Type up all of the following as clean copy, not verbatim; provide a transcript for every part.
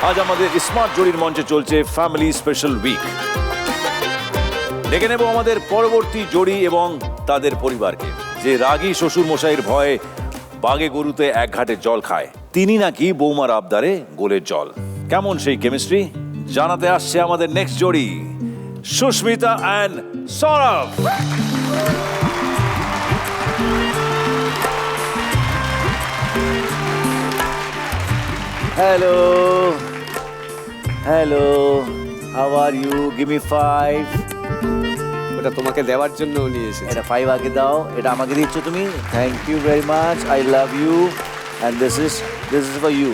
আজ আমাদের স্মার্ট জোড়ির মঞ্চে চলছে ফ্যামিলি স্পেশাল উইক। ডেকে নেব আমাদের পরবর্তী জোড়ি এবং তাদের পরিবারকে, যে রাগী শ্বশুর মশাইয়ের ভয়ে বাগে গরুতে এক ঘাটে জল খায়, তিনি নাকি বৌমার আবদারে গোলের জল। কেমন সেই কেমিস্ট্রি জানাতে আসছে আমাদের নেক্সট জোড়ি, Susmita and Sourav. Hello hello, how are you? Give me 5। ওটা তোমাকে দেওয়ার জন্য নিয়ে এসেছি। এটা 5 আগে দাও, এটা আমাকে দিচ্ছ তুমি। Thank you very much, I love you and this is for you.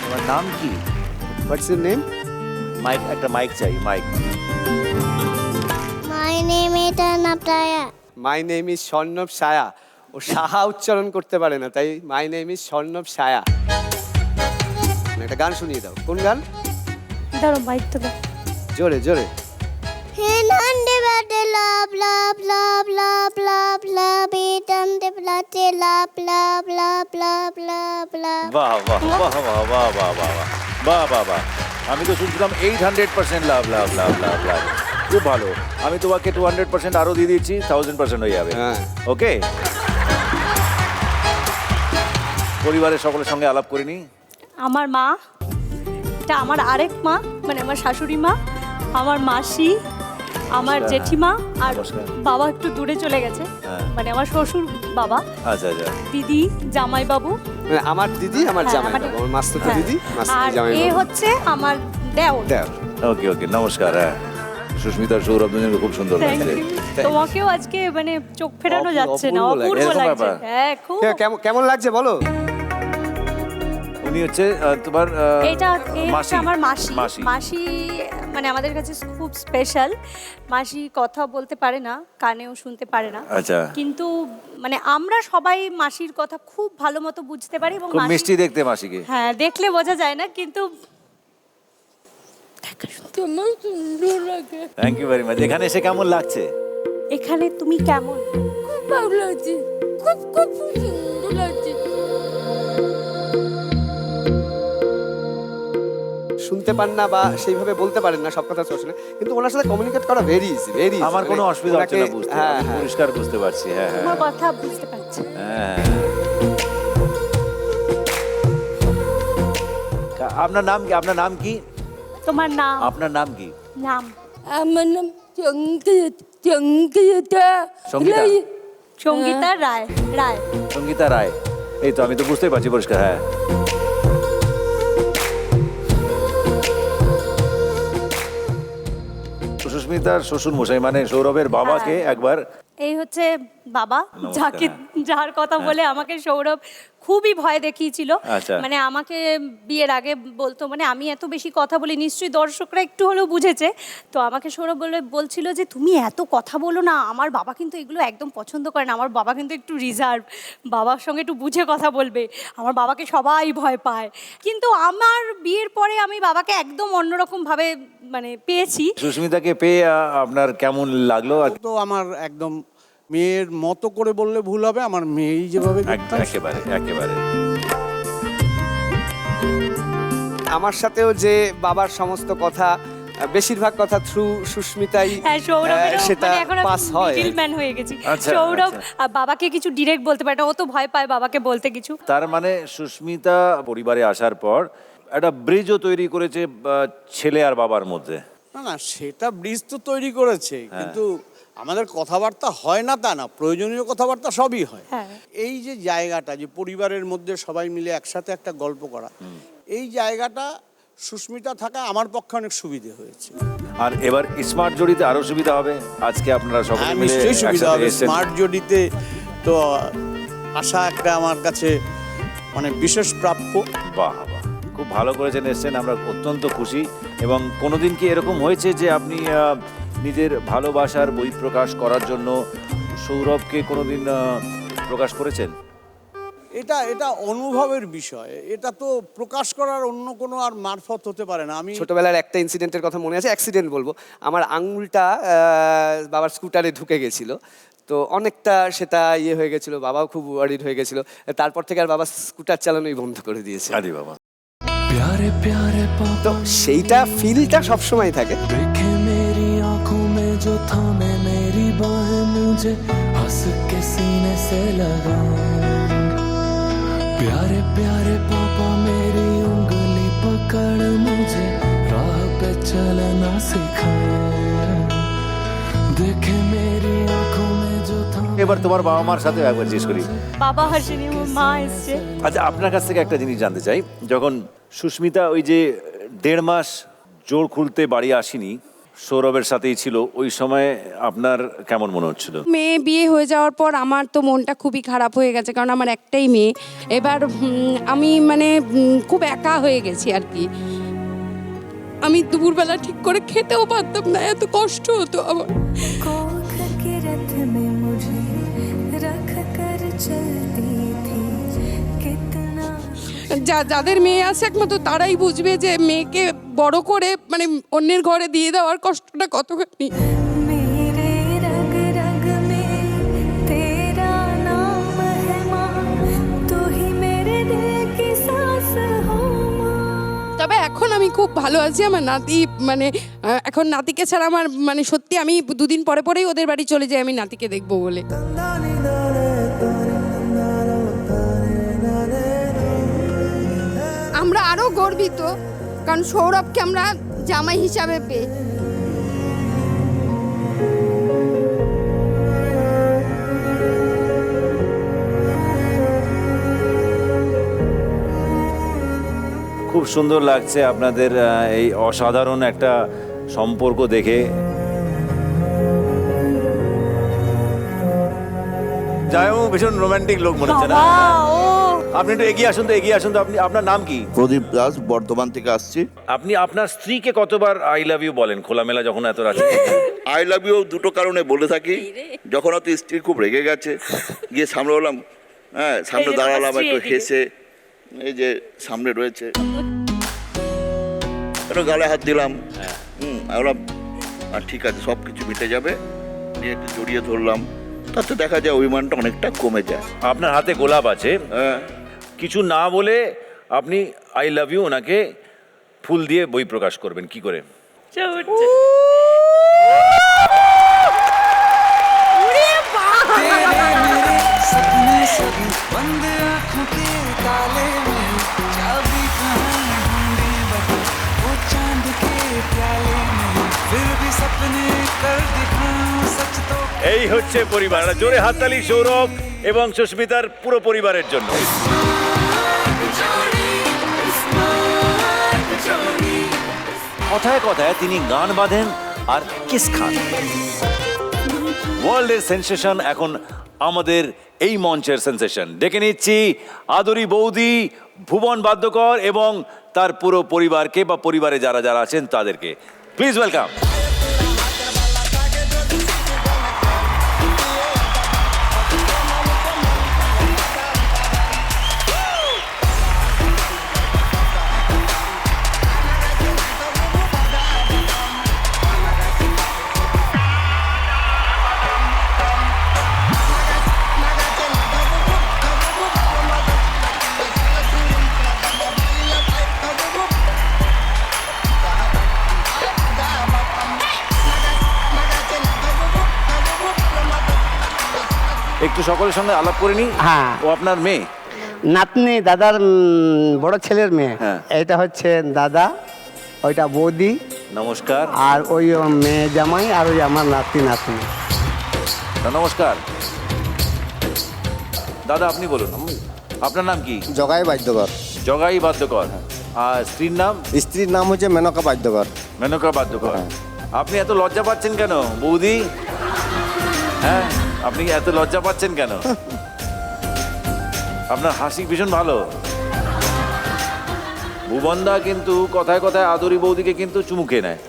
তোমার নাম কি? What's your name? মাইক, একটা মাইক চাই, mike. My name is Tanaptaya. My name is Swarnab Saya. ও সাহা উচ্চারণ করতে পারে না, তাই মাই নেম ইজ স্বর্ণব সায়া। একটা গান শুনিয়ে দাও। কোন গান? দাঁড়ো মাইকটা দাও। জোরে জোরে। Hinande bate love love love love love love itande bate love love love love love love. বাহ বাহ বাহ বাহ বাহ বাহ বাহ বাহ বাহ বাহ। আমি তো শুনছিলাম 800% লাভ লাভ লাভ লাভ লাভ। খুব ভালো, আমি তোমাকে 200% আরো দিয়ে দিচ্ছি, 1000% হয়ে যাবে। হ্যাঁ। ওকে, পরিবারের সকলের সঙ্গে আলাপ করে নি। আমার মা, এটা আমার আরেক মা, মানে আমার শাশুড়ি মা, আমার মাসি, আমার নমস্কার। জেঠিমা, আর নমস্কার। বাবা একটু দূরে চলে গেছে, হ্যাঁ। মানে আমার শ্বশুর বাবা, আচ্ছা আচ্ছা। দিদি, জামাইবাবু। মানে আমার দিদি, আমার হ্যাঁ, জামাই আমার- বাবু, আমার মাস্তুতো হ্যাঁ। দিদি, মাস্তুতো আর জামাই এ বাবু। হচ্ছে আমার দেওর। দেখ, ওকে ওকে, নমস্কার। হ্যাঁ, সুস্মিতা সৌরভ দুজনকে খুব সুন্দর থ্যাংক লাগছে। ইউ। তোমাকেও আজকে মানে চোখ ফেরানো যাচ্ছে না, অপূর্ব লাগে। অপূর্ব এরকম লাগছে। ব্যাপার? হ্যাঁ, খুব। কেমন লাগছে বলো? উনি হচ্ছে তোমার এটা মাসি। আমার মাসি। মাসি। মাসি মানে আমাদের কাছে খুব স্পেশাল। মাসি কথা বলতে পারে না, কানেও শুনতে পারে না, আচ্ছা। কিন্তু মানে আমরা সবাই মাসির কথা খুব ভালো মতো বুঝতে পারি এবং খুব মাসি- মিষ্টি দেখতে মাসিকে। হ্যাঁ, দেখলে বোঝা যায় না, কিন্তু তোমার সুন্দর লাগে। Thank you very much. এখানে এসে কেমন লাগছে? এখানে তুমি কেমন? খুব ভালো লাগছে, খুব খুব সুন্দর লাগছে। শুনতে পান না বা সেইভাবে বলতে পারেন না সব কথা শুনে, কিন্তু ওনার সাথে কমিউনিকেট করা ভেরি ইজি, ভেরি ইজি। আমার কোনো অসুবিধা হচ্ছে না বুঝতে, হ্যাঁ আমি হ্যাঁ। পরিষ্কার বুঝতে পারছি। হ্যাঁ হ্যাঁ তোমার কথা বুঝতে পারছি। হ্যাঁ। আপনার নাম কি? আপনার নাম কি? তোমার নাম? আপনার নাম কি? নাম আমার নাম সঙ্গীতা সঙ্গীতা? সঙ্গীতা রায়। রায়। সঙ্গীতা রায়। এই তো, আমি তো বুঝতেই পারছি পরিষ্কার। হ্যাঁ, সুস্মিতার শ্বশুর মশাই মানে সৌরভের বাবাকে হ্যাঁ। একবার। এই হচ্ছে বাবা, নমস্কার, যাকে হ্যাঁ। যার কথা বলে আমাকে সৌরভ খুবই ভয় দেখিয়েছিল। আচ্ছা। মানে আমাকে বিয়ের আগে বলতো, মানে আমি এত বেশি কথা বলি, নিশ্চয়ই দর্শকরা একটু হলেও বুঝেছে, তো আমাকে সৌরভ বলছিল যে তুমি এত কথা বলো না, আমার বাবা কিন্তু এগুলো একদম পছন্দ করে না, আমার বাবা কিন্তু একটু রিজার্ভ, বাবার সঙ্গে একটু বুঝে কথা বলবে, আমার বাবাকে সবাই ভয় পায়। কিন্তু আমার বিয়ের পরে আমি বাবাকে একদম অন্যরকম ভাবে মানে পেয়েছি। সুস্মিতাকে পেয়ে আপনার কেমন লাগলো? তো আমার একদম মেয়ের মতো করে বললে ভুল হবে, আমার মেয়েই যেভাবে দেখতাম একেবারে একেবারে। আমার সাথেও যে বাবার সমস্ত কথা, বেশিরভাগ কথা থ্রু সুস্মিতাই হ্যাঁ, সৌরভেরও সেটা মানে এখন পাস হয়। মিডলম্যান হয়ে গেছি। আচ্ছা, সৌরভ আচ্ছা। বাবাকে কিছু ডিরেক্ট বলতে পারে না, ও তো ভয় পায় বাবাকে বলতে কিছু। তার মানে সুস্মিতা পরিবারে আসার পর একটা ব্রিজও তৈরি করেছে ছেলে আর বাবার মধ্যে। না না, সেটা ব্রিজ তো তৈরি করেছে, কিন্তু আমাদের কথাবার্তা হয় না তা না, প্রয়োজনীয় কথাবার্তা সবই হয়। হ্যাঁ। এই যে জায়গাটা, যে পরিবারের মধ্যে সবাই মিলে একসাথে একটা গল্প করা, এই জায়গাটা সুস্মিতা থাকা আমার পক্ষে অনেক সুবিধে হয়েছে। আর এবার স্মার্ট জড়িতে আরো সুবিধা হবে। আজকে আপনারা সকলে হ্যাঁ, মিলে নিশ্চয়ই সুবিধা একসাথে হবে। এসেছেন। স্মার্ট জডিতে তো আশা একটা আমার কাছে মানে বিশেষ প্রাপ্য। বাহ বাহ, খুব ভালো করেছেন, এসেছেন, আমরা অত্যন্ত খুশি। এবং কোনোদিন কি এরকম হয়েছে যে আপনি নিজের ভালোবাসার বহিঃপ্রকাশ করার জন্য সৌরভকে কোনোদিন প্রকাশ করেছেন? এটা এটা অনুভবের বিষয়, এটা তো প্রকাশ করার অন্য কোনো আর মারফত হতে পারে না। আমি ছোটবেলার একটা ইনসিডেন্টের কথা মনে আছে, অ্যাক্সিডেন্ট বলবো, আমার আঙুলটা বাবার স্কুটারে ঢুকে গেছিল, তো অনেকটা সেটা ইয়ে হয়ে গেছিল, বাবাও খুব ওয়ারিড হয়ে গেছিল। তারপর থেকে আর বাবা স্কুটার চালানোই বন্ধ করে দিয়েছে। আরে বাবা, प्यारे प्यारे पापा তো সেইটা ফিলটা সবসময় থাকে। देखे मेरी आंखों में जो थामे मेरी बाहें मुझे हंस के सीने से लगाए प्यारे प्यारे पापा मेरी उंगली पकड़ मुझे राह पे चलना सिखाए देखे मेरी आंखों में जो थामे এবার তোমার বাবা মার সাথে একবার জিজ্ঞেস করি। বাবা হাসেনি, আমার মা এসছে। আচ্ছা, আপনার কাছ থেকে একটা জিনিস জানতে চাই, যখন সুস্মিতা ওই যে 1.5 মাস জোর খুলতে বাড়ি আসেনি, সৌরভের সাথেই ছিল, ওই সময় আপনার কেমন মনে হচ্ছিল? মেয়ে বিয়ে হয়ে যাওয়ার পর আমার তো মনটা খুবই খারাপ হয়ে গেছে, কারণ আমার একটাই মেয়ে। এবার আমি মানে খুব একা হয়ে গেছি আর কি। আমি দুপুরবেলা ঠিক করে খেতেও পারতাম না, এত কষ্ট হতো আমার। कोख के रथ में मुझे रख कर चलती थी कितना যাদের মেয়ে আছে একমাত্র তারাই বুঝবে যে মেয়েকে বড় করে মানে অন্যের ঘরে দিয়ে দেওয়ার কষ্টটা কতখানি। मेरे रग रग में तेरा नाम है माँ तू ही मेरे दिल की सांस हो माँ। তবে এখন আমি খুব ভালো আছি। আমার নাতি মানে এখন নাতিকে ছাড়া আমার মানে সত্যি আমি 2 দিন পরে পরেই ওদের বাড়ি চলে যাই আমি নাতিকে দেখবো বলে। আমরা আরো গর্বিত, কারণ সৌরভকে আমরা জামাই হিসাবে পেয়ে। খুব সুন্দর লাগছে আপনাদের এই অসাধারণ একটা সম্পর্ক দেখে। জায়ও ভীষণ রোমান্টিক লোক মনে হচ্ছে না? বাবা, ও আপনি একটু এগিয়ে আসুন তো, এগিয়ে আসুন তো। আপনি, আপনার নাম কি? প্রদীপ দাস, বর্ধমান থেকে আসছি। আপনি আপনার স্ত্রীকে কতবার আই লাভ ইউ বলেন খোলামেলা যখন এত রাতে? আই লাভ ইউ দুটো কারণে বলে থাকি। যখন হয়তো স্ত্রী খুব রেগে গেছে, গিয়ে সামনে বললাম, হ্যাঁ সামনে এই যে তোমার দাঁড়ালাম, স্ত্রী একটু এদিকে। হেসে, এই যে সামনে রয়েছে, একটু গালে হাত দিলাম, আমি বললাম ঠিক আছে সব কিছু মিটে যাবে, নিয়ে একটু জড়িয়ে ধরলাম, তাতে দেখা যায় অভিমানটা অনেকটা কমে যায়। আপনার হাতে গোলাপ আছে, হ্যাঁ, কিছু না বলে আপনি আই লাভ ইউ ওনাকে ফুল দিয়ে বই প্রকাশ করবেন, কি করে? सपने सभी बंद आँखों के ताले में चाबी कहाँ ढूंढी बता वो चांद के प्याले में फिर भी सपने कर दिखाऊं सच तो এই হচ্ছে পরিবার। জোরে হাততালি সৌরভ এবং সুস্মিতার পুরো পরিবারের জন্য। কথায় কথায় তিনি গান বাঁধেন আর কিস খান। ওয়ার্ল্ডের সেন্সেশন এখন আমাদের এই মঞ্চের সেন্সেশন। ডেকে নিচ্ছি আদরি বৌদি, ভুবন বাদ্যকর এবং তার পুরো পরিবারকে বা পরিবারে যারা যারা আছেন তাদেরকে। Please welcome. একটু সকলের সঙ্গে আলাপ করে নি। হ্যাঁ। ও আপনার মেয়ে? নাতনি, দাদার বড় ছেলের মেয়ে। হ্যাঁ। এটা হচ্ছে দাদা, ওইটা বৌদি, নমস্কার। আর ওই মেয়ে জামাই, আর ওই আমার নাতি নাতনি। নমস্কার দাদা, আপনি বলুন আপনার নাম কি? জগাই বাদ্যকর। জগাই বাদ্যকর। আর স্ত্রীর নাম? স্ত্রীর নাম হচ্ছে মেনকা বাদ্যকর। মেনকা বাদ্যকর। আপনি এত লজ্জা পাচ্ছেন কেন বৌদি? হ্যাঁ, আপনি এত লজ্জা পাচ্ছেন কেন? আপনার হাসি ভীষণ ভালো। ভুবনদা কিন্তু কথায় কথায় আদরি বৌদিকে কিন্তু চুমুকে নেয়।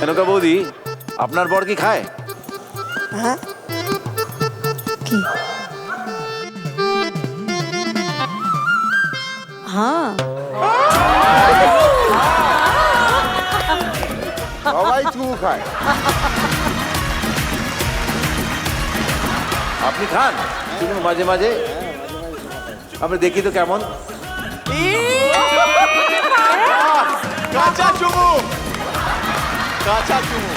মেনকা বৌদি, আপনার বর কি খায়? হ্যাঁ কি হ্যাঁ সবাই চুমু খায়। আপনি খান চুমু মাঝে মাঝে? আমরা দেখি তো কেমন। কাঁচা চুমু, কাঁচা চুমু।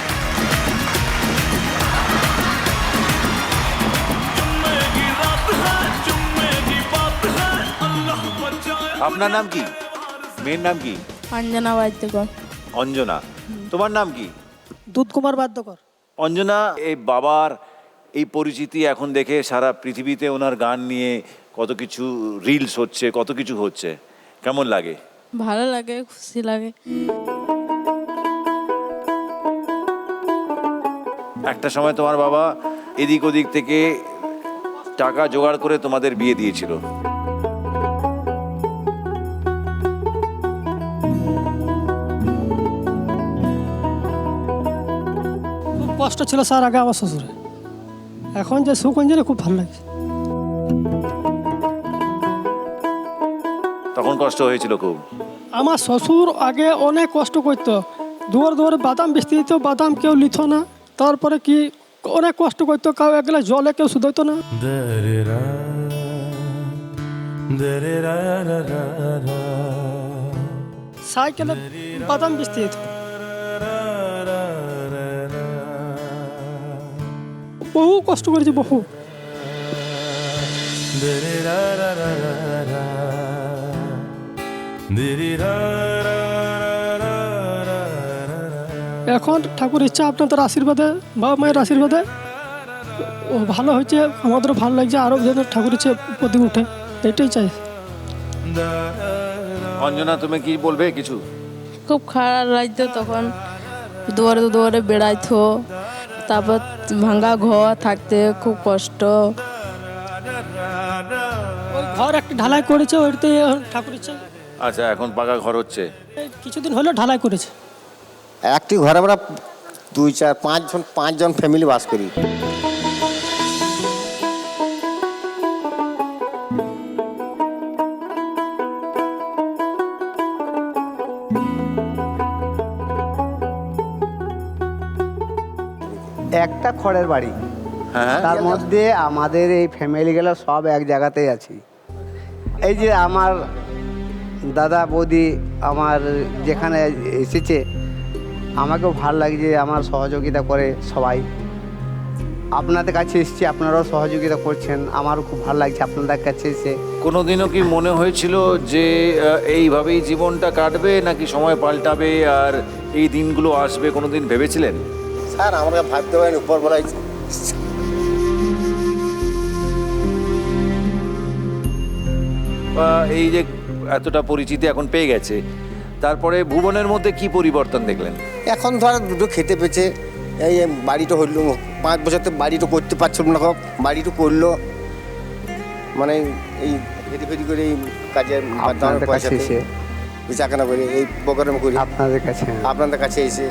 আপনার নাম কি? মেয়ের নাম কি? অঞ্জনা বাদ্যকর। অঞ্জনা। তোমার নাম কি? দুধ কুমার বাদ্যকর। অঞ্জনা, এই বাবার এই পরিচিতি এখন দেখে সারা পৃথিবীতে ওনার গান নিয়ে কত কিছু রিলস হচ্ছে, কত কিছু হচ্ছে, কেমন লাগে? ভালো লাগে, খুশি লাগে। একটা সময় তোমার বাবা এদিক ওদিক থেকে টাকা জোগাড় করে তোমাদের বিয়ে দিয়েছিল। খুব কষ্ট ছিল স্যার আগে আমার শ্বশুরে, এখন যে সুখ অঞ্জনে খুব ভালো লাগছে। তখন কষ্ট হয়েছিল খুব? আমার শ্বশুর আগে অনেক কষ্ট করতো, দুয়ারে দুয়ারে বাদাম বেচতে দিত, বাদাম কেউ লিথ না, তারপরে কি অনেক কষ্ট করতো, কেউ এক গ্লাস জলে কেউ শুধোইতো না। সাইকেলে বাদাম বেচতে দিত। বহু কষ্ট করেছি, বহু। এখন ঠাকুর ইচ্ছা আপনাদের আশীর্বাদে, বাবা মায়ের আশীর্বাদে ও ভালো হয়েছে, আমাদেরও ভালো লাগছে, আরও যেন ঠাকুর ইচ্ছে প্রদীপ উঠে, এটাই চাই। অঞ্জনা, তুমি কি বলবে কিছু? খুব খারাপ লাগতো তখন, দুয়ারে দুয়ারে বেড়াইতো, তারপর ভাঙা ঘর থাকতে খুব কষ্ট। ওই ঘর একটা ঢালাই করেছে, ওইটাতে ঠাকুর ইচ্ছে আচ্ছা, এখন পাকা ঘর হচ্ছে? এই কিছুদিন হলো ঢালাই করেছে। একটি ঘরে আমরা 2, 4, 5 জন ফ্যামিলি বাস করি। একটা খড়ের বাড়ি, হ্যাঁ, তার মধ্যে আমাদের এই ফ্যামিলিগুলো সব এক জায়গাতেই আছি। এই যে আমার দাদা বৌদি আমার যেখানে এসেছে, আমাকেও ভালো লাগছে, আমার সহযোগিতা করে সবাই। আপনাদের কাছে এসেছি, আপনারাও সহযোগিতা করছেন, আমারও খুব ভালো লাগছে আপনাদের কাছে এসে। কোনোদিনও কি মনে হয়েছিল যে এইভাবেই জীবনটা কাটবে, নাকি সময় পাল্টাবে আর এই দিনগুলো আসবে? কোনোদিন ভেবেছিলেন? স্যার আমরা ভাবতে পারিনি, উপরবেলায় এই যে এতটা পরিচিতি এখন পেয়ে গেছে, তারপরে ভুবনের মধ্যে কি পরিবর্তন দেখলেন? এখন ধর দুটো খেতে পেয়েছে, এই বাড়িটা হইলো 5 বছর তো বাড়িটা করতে পারছিল না, বাড়িটা করলো, মানে এই ফেরি ফেরি করে এই কাজের আপনাদের কাছে এসে, বেচাকেনা করে এই প্রোগ্রাম করি আপনাদের কাছে আপনাদের কাছে এসে